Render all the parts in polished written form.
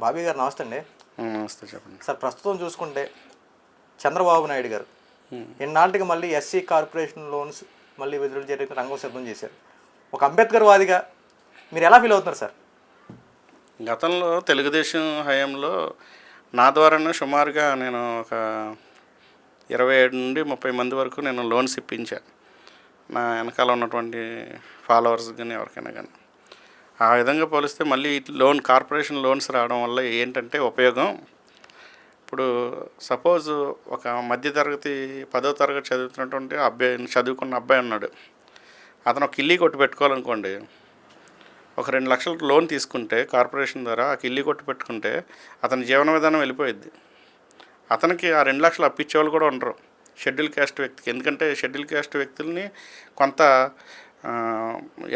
బాబీ గారు నమస్తే అండి. నమస్తే, చెప్పండి సార్. ప్రస్తుతం చూసుకుంటే చంద్రబాబు నాయుడు గారు ఎన్నాళ్ళకి మళ్ళీ ఎస్సీ కార్పొరేషన్ లోన్స్ మళ్ళీ విడుదల చేయడానికి రంగం సిద్ధం చేశారు. ఒక అంబేద్కర్ వాదిగా మీరు ఎలా ఫీల్ అవుతున్నారు సార్? గతంలో తెలుగుదేశం హయాంలో నా ద్వారానే సుమారుగా నేను ఒక 27 నుండి 30 మంది వరకు నేను లోన్స్ ఇప్పించాను, నా వెనకాల ఉన్నటువంటి ఫాలోవర్స్ కానీ ఎవరికైనా కానీ. ఆ విధంగా పోలిస్తే మళ్ళీ కార్పొరేషన్ లోన్స్ రావడం వల్ల ఏంటంటే ఉపయోగం, ఇప్పుడు సపోజ్ ఒక మధ్యతరగతి 10వ తరగతి చదువుతున్నటువంటి చదువుకున్న అబ్బాయి ఉన్నాడు. అతను ఒక ఇల్లు కొట్టు పెట్టుకోవాలనుకోండి, ఒక 2 లక్షలకు లోన్ తీసుకుంటే కార్పొరేషన్ ద్వారా ఆ ఇల్లు కొట్టు పెట్టుకుంటే అతని జీవన విధానం వెళ్ళిపోయింది. అతనికి ఆ 2 లక్షలు అప్పించేవాళ్ళు కూడా ఉండరు షెడ్యూల్ క్యాస్ట్ వ్యక్తికి. ఎందుకంటే షెడ్యూల్ క్యాస్ట్ వ్యక్తుల్ని కొంత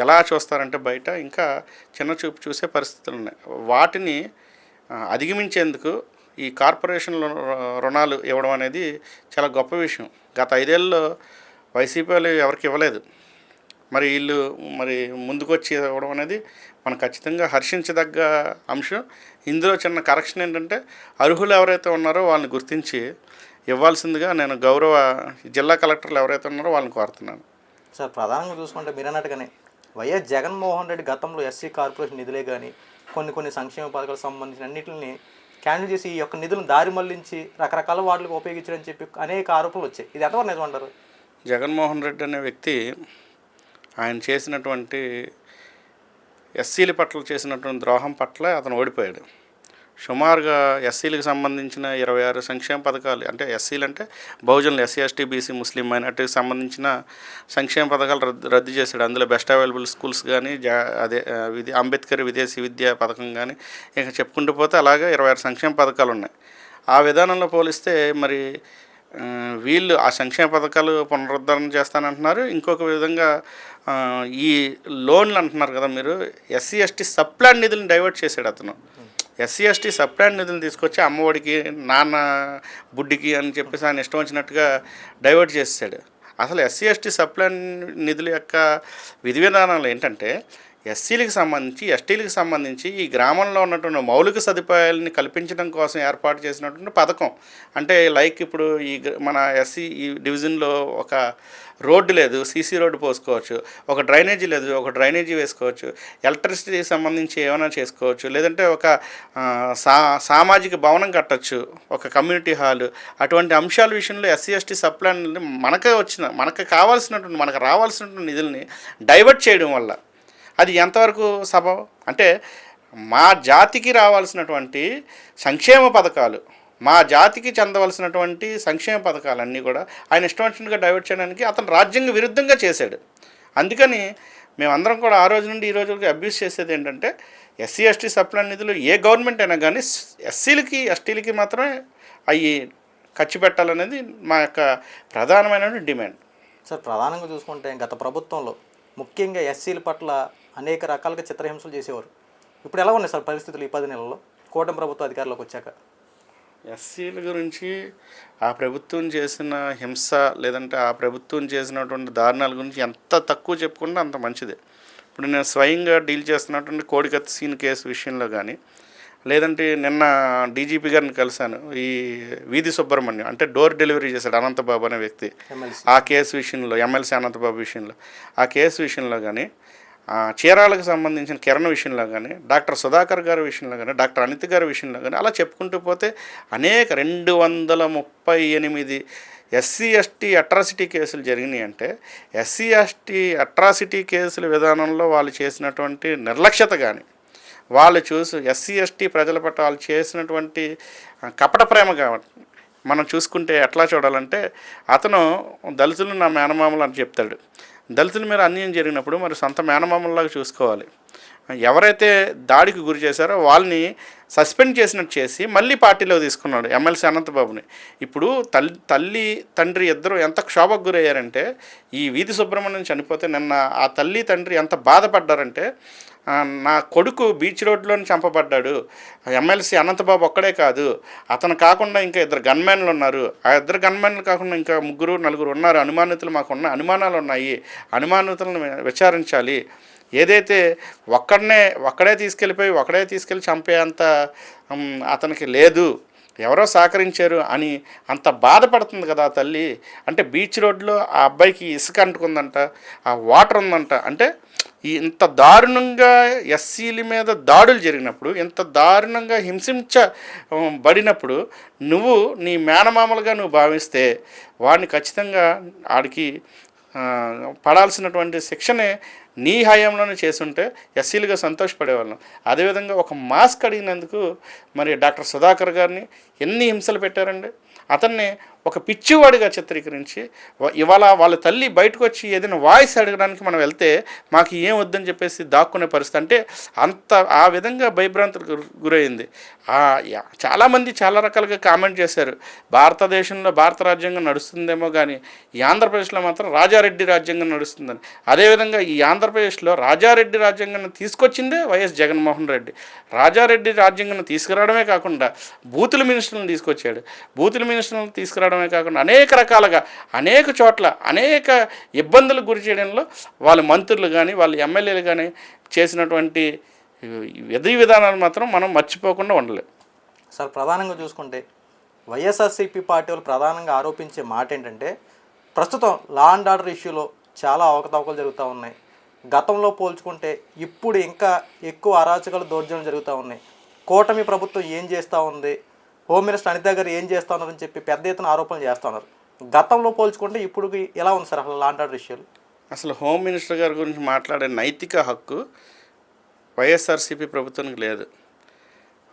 ఎలా చూస్తారంటే బయట ఇంకా చిన్న చూపు చూసే పరిస్థితులు ఉన్నాయి. వాటిని అధిగమించేందుకు ఈ కార్పొరేషన్ రుణాలు ఇవ్వడం అనేది చాలా గొప్ప విషయం. గత 5 ఏళ్ళలో వైసీపీ వాళ్ళు ఎవరికి ఇవ్వలేదు. మరి వీళ్ళు ముందుకొచ్చి ఇవ్వడం అనేది మనం ఖచ్చితంగా హర్షించదగ్గ అంశం. ఇందులో చిన్న కరెక్షన్ ఏంటంటే అర్హులు ఎవరైతే ఉన్నారో వాళ్ళని గుర్తించి ఇవ్వాల్సిందిగా నేను గౌరవ జిల్లా కలెక్టర్లు ఎవరైతే ఉన్నారో వాళ్ళని కోరుతున్నాను. సార్, ప్రధానంగా చూసుకుంటే మీరు అన్నట్టుగానే వైఎస్ జగన్మోహన్ రెడ్డి గతంలో ఎస్సీ కార్పొరేషన్ నిధులే కానీ కొన్ని సంక్షేమ పథకాలకు సంబంధించిన అన్నింటిని క్యాన్సిల్ చేసి ఈ యొక్క నిధులను దారి మళ్లించి రకరకాల వాటికి ఉపయోగించారని చెప్పి అనేక ఆరోపణలు వచ్చాయి. ఇది ఎంతవరకు నిజమంటారు? జగన్మోహన్ రెడ్డి అనే వ్యక్తి ఆయన చేసినటువంటి ఎస్సీల పట్ల చేసినటువంటి ద్రోహం పట్ల అతను ఓడిపోయాడు. సుమారుగా ఎస్సీలకు సంబంధించిన 26 సంక్షేమ పథకాలు, అంటే ఎస్సీలు అంటే బహుజనులు, ఎస్సీ ఎస్టీ బీసీ ముస్లిం మైనార్టీకి సంబంధించిన సంక్షేమ పథకాలు రద్దు చేశాడు. అందులో బెస్ట్ అవైలబుల్ స్కూల్స్ కానీ, అంబేద్కర్ విదేశీ విద్యా పథకం కానీ, ఇక చెప్పుకుంటూ పోతే అలాగే 26 సంక్షేమ పథకాలు ఉన్నాయి. ఆ విధానంలో పోలిస్తే మరి వీళ్ళు ఆ సంక్షేమ పథకాలు పునరుద్ధరణ చేస్తానంటున్నారు. ఇంకొక విధంగా ఈ లోన్లు అంటున్నారు కదా మీరు, ఎస్సీ ఎస్టీ సబ్ప్లాన్ నిధులను డైవర్ట్ చేశాడు అతను. ఎస్సీ ఎస్టీ సబ్ప్లాన్ నిధులు తీసుకొచ్చి అమ్మఒడికి, నాన్న బుడ్డికి అని చెప్పేసి ఆయన ఇష్టం వచ్చినట్టుగా డైవర్ట్ చేసాడు. అసలు ఎస్సీ ఎస్టీ సబ్ప్లాన్ నిధుల యొక్క విధి విధానాలు ఏంటంటే ఎస్సీలకు సంబంధించి, ఎస్టీలకు సంబంధించి ఈ గ్రామంలో ఉన్నటువంటి మౌలిక సదుపాయాలని కల్పించడం కోసం ఏర్పాటు చేసినటువంటి పథకం. అంటే లైక్ ఇప్పుడు మన ఎస్సీ ఈ డివిజన్లో ఒక రోడ్డు లేదు, సీసీ రోడ్డు పోసుకోవచ్చు. ఒక డ్రైనేజీ లేదు, ఒక డ్రైనేజీ వేసుకోవచ్చు. ఎలక్ట్రిసిటీకి సంబంధించి ఏమైనా చేసుకోవచ్చు. లేదంటే ఒక సామాజిక భవనం కట్టచ్చు, ఒక కమ్యూనిటీ హాలు. అటువంటి అంశాల విషయంలో ఎస్సీ ఎస్టీ సబ్ప్లాన్ మనకు కావాల్సినటువంటి, మనకు రావాల్సినటువంటి నిధుల్ని డైవర్ట్ చేయడం వల్ల అది ఎంతవరకు సబబు అంటే మా జాతికి రావాల్సినటువంటి సంక్షేమ పథకాలు, మా జాతికి చెందవలసినటువంటి సంక్షేమ పథకాలన్నీ కూడా ఆయన ఇష్టం వచ్చినట్టుగా డైవర్ట్ చేయడానికి అతను రాజ్యాంగ విరుద్ధంగా చేశాడు. అందుకని మేమందరం కూడా ఆ రోజు నుండి ఈ రోజుకి అబ్యూస్ చేసేది ఏంటంటే ఎస్సీ ఎస్టీ సప్లాన్ నిధులు ఏ గవర్నమెంట్ అయినా కానీ ఎస్సీలకి ఎస్టీలకి మాత్రమే అవి ఖర్చు పెట్టాలనేది మా యొక్క ప్రధానమైన డిమాండ్. సార్, ప్రధానంగా చూసుకుంటే గత ప్రభుత్వంలో ముఖ్యంగా ఎస్సీల పట్ల అనేక రకాలుగా చిత్రహింసలు చేసేవారు. ఇప్పుడు ఎలా ఉన్నాయి సార్ పరిస్థితులు ఈ 10 నెలల్లో కూటమి ప్రభుత్వ అధికారంలోకి వచ్చాక? ఎస్సీల గురించి ఆ ప్రభుత్వం చేసిన హింస, లేదంటే ఆ ప్రభుత్వం చేసినటువంటి దారుణాల గురించి ఎంత తక్కువ చెప్పుకుంటే అంత మంచిదే. ఇప్పుడు నేను స్వయంగా డీల్ చేస్తున్నటువంటి కోడికత్తి సీన్ కేసు విషయంలో కానీ, లేదంటే నిన్న డీజీపీ గారిని కలిశాను. ఈ వీధి సుబ్రహ్మణ్యం అంటే డోర్ డెలివరీ చేశాడు అనంతబాబు అనే వ్యక్తి. ఆ కేసు విషయంలో, ఎమ్మెల్సీ అనంతబాబు విషయంలో, ఆ కేసు విషయంలో కానీ, చీరాలకు సంబంధించిన కిరణ్ విషయంలో కానీ, డాక్టర్ సుధాకర్ గారి విషయంలో కానీ, డాక్టర్ అనిత గారి విషయంలో కానీ, అలా చెప్పుకుంటూ పోతే అనేక 238 ఎస్సీ ఎస్టీ అట్రాసిటీ కేసులు జరిగినాయి. అంటే ఎస్సీ ఎస్టీ అట్రాసిటీ కేసుల విధానంలో వాళ్ళు చేసినటువంటి నిర్లక్ష్యత కానీ, వాళ్ళు ఎస్సీ ఎస్టీ ప్రజల పట్ల వాళ్ళు చేసినటువంటి కపట ప్రేమ కాబట్టి మనం చూసుకుంటే ఎట్లా చూడాలంటే, అతను దళితులు నా మేనమామలు అని చెప్తాడు. దళితుల మీద అన్యాయం జరిగినప్పుడు మరి సొంత మేనమామల్లాగా చూసుకోవాలి. ఎవరైతే దాడికి గురి చేశారో వాళ్ళని సస్పెండ్ చేసినట్టు చేసి మళ్ళీ పార్టీలో తీసుకున్నాడు ఎమ్మెల్సీ అనంతబాబుని. ఇప్పుడు తల్లి తండ్రి ఇద్దరు ఎంత క్షోభకు గురయ్యారంటే, ఈ వీధి సుబ్రహ్మణ్యం చనిపోతే నిన్న ఆ తల్లి తండ్రి ఎంత బాధపడ్డారంటే, నా కొడుకు బీచ్ రోడ్లోని చంపబడ్డాడు, ఎమ్మెల్సీ అనంతబాబు ఒక్కడే కాదు, అతను కాకుండా ఇంకా 2 గన్మెన్లు ఉన్నారు, ఆ 2 గన్మెన్లు కాకుండా ఇంకా 3 4 ఉన్నారు అనుమానితులు, మాకున్న అనుమానాలు ఉన్నాయి, అనుమానితులను విచారించాలి, ఏదైతే ఒక్కడే తీసుకెళ్ళి చంపేంత అతనికి లేదు, ఎవరో సహకరించారు అని అంత బాధపడుతుంది కదా ఆ తల్లి. అంటే బీచ్ రోడ్లో ఆ అబ్బాయికి ఇసుక అంటుకుందంట, ఆ వాటర్ ఉందంట. అంటే ఇంత దారుణంగా ఎస్సీల మీద దాడులు జరిగినప్పుడు, ఇంత దారుణంగా హింసించబడినప్పుడు నువ్వు నీ మేనమామలుగా నువ్వు భావిస్తే వాడిని ఖచ్చితంగా ఆడికి పడాల్సినటువంటి శిక్షనే నీ హయాంలోనే చేసుంటే ఎస్సీలుగా సంతోషపడేవాళ్ళం. అదేవిధంగా ఒక మాస్క్ అడిగినందుకు మరి డాక్టర్ సుధాకర్ గారిని ఎన్ని హింసలు పెట్టారండి. అతన్ని ఒక పిచ్చివాడిగా చిత్రీకరించి ఇవాళ వాళ్ళ తల్లి బయటకు వచ్చి ఏదైనా వాయిస్ అడగడానికి మనం వెళ్తే మాకు ఏం వద్దని చెప్పేసి దాక్కునే పరిస్థితి. అంటే అంత ఆ విధంగా భయభ్రాంతులకు గురైంది. చాలామంది చాలా రకాలుగా కామెంట్ చేశారు, భారతదేశంలో భారత రాజ్యాంగం నడుస్తుందేమో కానీ ఈ ఆంధ్రప్రదేశ్లో మాత్రం రాజారెడ్డి రాజ్యాంగం నడుస్తుందని. అదేవిధంగా ఈ ఆంధ్రప్రదేశ్లో రాజారెడ్డి రాజ్యాంగాన్ని తీసుకొచ్చిందే వైఎస్ జగన్మోహన్ రెడ్డి. రాజారెడ్డి రాజ్యాంగాన్ని తీసుకురావడమే కాకుండా బూతుల మినిస్టర్లను తీసుకొచ్చాడు. బూతుల మినిస్టర్లను తీసుకురావడమే కాకుండా అనేక రకాలుగా అనేక చోట్ల అనేక ఇబ్బందులకు గురి చేయడంలో వాళ్ళ మంత్రులు కానీ వాళ్ళ ఎమ్మెల్యేలు కానీ చేసినటువంటి విధి విధానాలు మాత్రం మనం మర్చిపోకుండా ఉండలేం. సార్, ప్రధానంగా చూసుకుంటే వైఎస్ఆర్సీపీ పార్టీ వాళ్ళు ప్రధానంగా ఆరోపించే మాట ఏంటంటే ప్రస్తుతం లా అండ్ ఆర్డర్ ఇష్యూలో చాలా అవకతవకలు జరుగుతూ ఉన్నాయి. గతంలో పోల్చుకుంటే ఇప్పుడు ఇంకా ఎక్కువ అరాచకాలు దౌర్జన్యాలు జరుగుతూ ఉన్నాయి. కూటమి ప్రభుత్వం ఏం చేస్తూ ఉంది, హోమ్ మినిస్టర్ అనిత గారు ఏం చేస్తూ ఉన్నారని చెప్పి పెద్ద ఎత్తున ఆరోపణలు చేస్తున్నారు. గతంలో పోల్చుకుంటే ఇప్పుడు ఎలా ఉంది సార్ అసలు లా అండ్ ఆర్డర్ ఇష్యూలు? అసలు హోమ్ మినిస్టర్ గారి గురించి మాట్లాడే నైతిక హక్కు వైఎస్ఆర్సీపీ ప్రభుత్వానికి లేదు.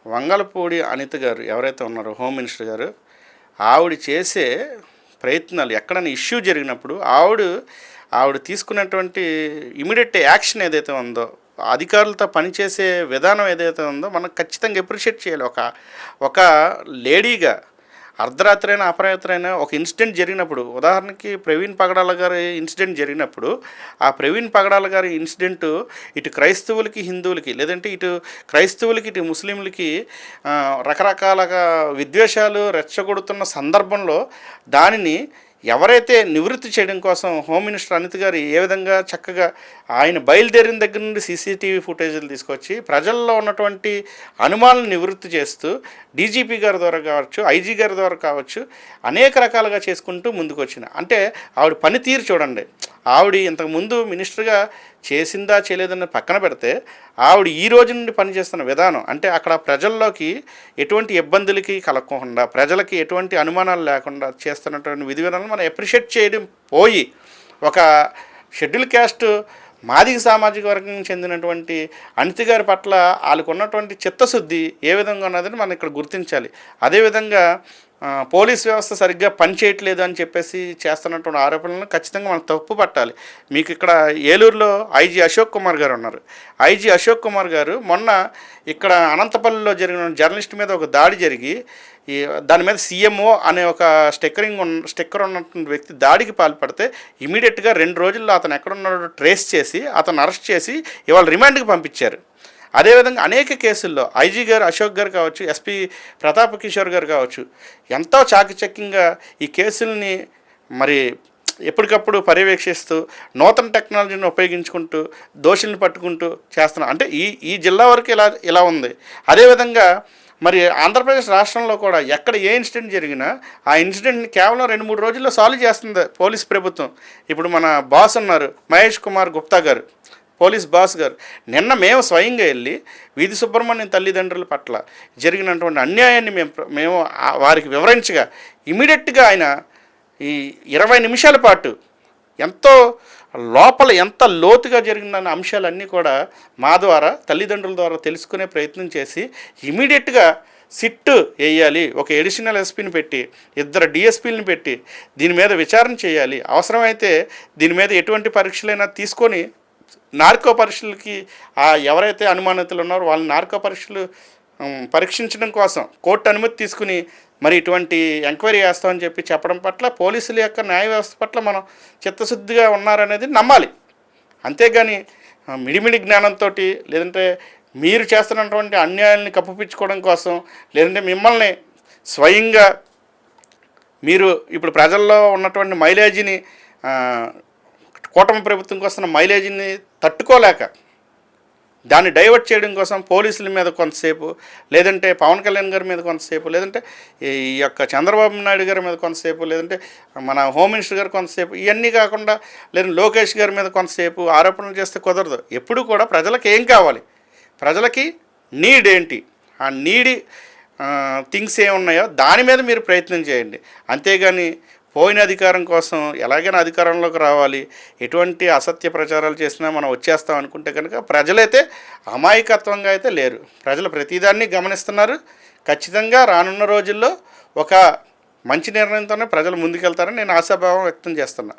వంగలపూడి అనిత గారు ఎవరైతే ఉన్నారో హోమ్ మినిస్టర్ గారు, ఆవిడ చేసే ప్రయత్నాలు ఎక్కడైనా ఇష్యూ జరిగినప్పుడు ఆవిడ తీసుకున్నటువంటి ఇమీడియట్ యాక్షన్ ఏదైతే ఉందో, అధికారులతో పనిచేసే విధానం ఏదైతే ఉందో మనం ఖచ్చితంగా అప్రిషియేట్ చేయాలి. ఒక లేడీగా అర్ధరాత్రి అయినా అపరాత్రి అయినా ఒక ఇన్సిడెంట్ జరిగినప్పుడు, ఉదాహరణకి ప్రవీణ్ పగడాల గారి ఇన్సిడెంట్ జరిగినప్పుడు ఆ ప్రవీణ్ పగడాల గారి ఇన్సిడెంటు ఇటు క్రైస్తవులకి హిందువులకి, లేదంటే ఇటు క్రైస్తవులకి ఇటు ముస్లింలకి రకరకాలుగా విద్వేషాలు రెచ్చగొడుతున్న సందర్భంలో దానిని ఎవరైతే నివృత్తి చేయడం కోసం హోమ్ మినిస్టర్ అనిత గారు ఏ విధంగా చక్కగా ఆయన బయలుదేరిన దగ్గర నుండి సీసీటీవీ ఫుటేజీలు తీసుకొచ్చి ప్రజల్లో ఉన్నటువంటి అనుమానాలను నివృత్తి చేస్తూ డీజీపీ గారి ద్వారా కావచ్చు, ఐజీ గారి ద్వారా కావచ్చు, అనేక రకాలుగా చేసుకుంటూ ముందుకు వచ్చిన. అంటే ఆవిడ పనితీరు చూడండి. ఆవిడ ఇంతకుముందు మినిస్టర్గా చేసిందా చేయలేదన్న పక్కన పెడితే ఆవిడ ఈ రోజు నుండి పనిచేస్తున్న విధానం, అంటే అక్కడ ప్రజల్లోకి ఎటువంటి ఇబ్బందులకి కలగకుండా, ప్రజలకి ఎటువంటి అనుమానాలు లేకుండా చేస్తున్నటువంటి విధి విధానాలను మనం అప్రిషియేట్ చేయడం పోయి ఒక షెడ్యూల్ క్యాస్ట్ మాదిగ సామాజిక వర్గం చెందినటువంటి అనిత గారి పట్ల వాళ్ళకు ఉన్నటువంటి చిత్తశుద్ధి ఏ విధంగా ఉన్నదని మనం ఇక్కడ గుర్తించాలి. అదేవిధంగా పోలీస్ వ్యవస్థ సరిగ్గా పనిచేయట్లేదు అని చెప్పేసి చేస్తున్నటువంటి ఆరోపణలను ఖచ్చితంగా మనం తప్పు పట్టాలి. మీకు ఇక్కడ ఏలూరులో ఐజీ అశోక్ కుమార్ గారు ఉన్నారు. ఐజీ అశోక్ కుమార్ గారు మొన్న ఇక్కడ అనంతపల్లిలో జరిగిన జర్నలిస్ట్ మీద ఒక దాడి జరిగి దాని మీద సీఎంఓ అనే ఒక స్టిక్కర్ ఉన్నటువంటి వ్యక్తి దాడికి పాల్పడితే ఇమీడియట్గా 2 రోజుల్లో అతను ఎక్కడున్నాడో ట్రేస్ చేసి అతను అరెస్ట్ చేసి ఇవాళ రిమాండ్కి పంపించారు. అదేవిధంగా అనేక కేసుల్లో ఐజీ గారు అశోక్ గారు కావచ్చు, ఎస్పీ ప్రతాప్ కిషోర్ గారు కావచ్చు, ఎంతో చాకచక్యంగా ఈ కేసుల్ని మరి ఎప్పటికప్పుడు పర్యవేక్షిస్తూ నూతన టెక్నాలజీని ఉపయోగించుకుంటూ దోషుల్ని పట్టుకుంటూ చేస్తున్నారు. అంటే ఈ జిల్లా వరకు ఇలా ఉంది. అదేవిధంగా మరి ఆంధ్రప్రదేశ్ రాష్ట్రంలో కూడా ఎక్కడ ఏ ఇన్సిడెంట్ జరిగినా ఆ ఇన్సిడెంట్ని కేవలం 2-3 రోజుల్లో సాల్వ్ చేస్తుంది పోలీస్ ప్రభుత్వం. ఇప్పుడు మన బాస్ ఉన్నారు మహేష్ కుమార్ గుప్తా గారు, పోలీస్ బాస్ గారు, నిన్న మేము స్వయంగా వెళ్ళి వీధి సుబ్రహ్మణ్యం తల్లిదండ్రుల పట్ల జరిగినటువంటి అన్యాయాన్ని మేము వారికి వివరించగా ఇమీడియట్గా ఆయన ఈ 20 నిమిషాల పాటు ఎంతో లోపల ఎంత లోతుగా జరిగిన అంశాలన్నీ కూడా మా ద్వారా తల్లిదండ్రుల ద్వారా తెలుసుకునే ప్రయత్నం చేసి ఇమీడియట్గా సిట్ వేయాలి, ఒక ఎడిషనల్ ఎస్పీని పెట్టి 2 డిఎస్పీలను పెట్టి దీని మీద విచారణ చేయాలి, అవసరమైతే దీని మీద ఎటువంటి పరీక్షలైనా తీసుకొని నార్కో పరీక్షలకి ఎవరైతే అనుమానితులు ఉన్నారో వాళ్ళని నార్కో పరీక్షలు పరీక్షించడం కోసం కోర్టు అనుమతి తీసుకుని మరి ఇటువంటి ఎంక్వైరీ చేస్తామని చెప్పడం పట్ల పోలీసుల యొక్క న్యాయ వ్యవస్థ పట్ల మనం చిత్తశుద్ధిగా ఉన్నారనేది నమ్మాలి. అంతేగాని మిడిమిడి జ్ఞానంతో లేదంటే మీరు చేస్తున్నటువంటి అన్యాయాన్ని కప్పిపుచ్చుకోవడం కోసం, లేదంటే మిమ్మల్ని స్వయంగా మీరు ఇప్పుడు ప్రజల్లో ఉన్నటువంటి మైలేజీని కూటమి ప్రభుత్వంకి వస్తున్న మైలేజీని తట్టుకోలేక దాన్ని డైవర్ట్ చేయడం కోసం పోలీసుల మీద కొంతసేపు, లేదంటే పవన్ కళ్యాణ్ గారి మీద కొంతసేపు, లేదంటే ఈ యొక్క చంద్రబాబు నాయుడు గారి మీద కొంతసేపు, లేదంటే మన హోమ్ మినిస్టర్ గారు కొంతసేపు, ఇవన్నీ కాకుండా లేదా లోకేష్ గారి మీద కొంతసేపు ఆరోపణలు చేస్తే కుదరదు. ఎప్పుడు కూడా ప్రజలకు ఏం కావాలి, ప్రజలకి నీడ్ ఏంటి, ఆ నీడి థింగ్స్ ఏమున్నాయో దాని మీద మీరు ప్రయత్నం చేయండి. అంతేగాని పోయిన అధికారం కోసం ఎలాగైనా అధికారంలోకి రావాలి, ఎటువంటి అసత్య ప్రచారాలు చేసినా మనం వచ్చేస్తాం అనుకుంటే కనుక ప్రజలైతే అమాయకత్వంగా అయితే లేరు. ప్రజలు ప్రతిదాన్ని గమనిస్తున్నారు. ఖచ్చితంగా రానున్న రోజుల్లో ఒక మంచి నిర్ణయంతోనే ప్రజలు ముందుకెళ్తారని నేను ఆశాభావం వ్యక్తం చేస్తున్నా.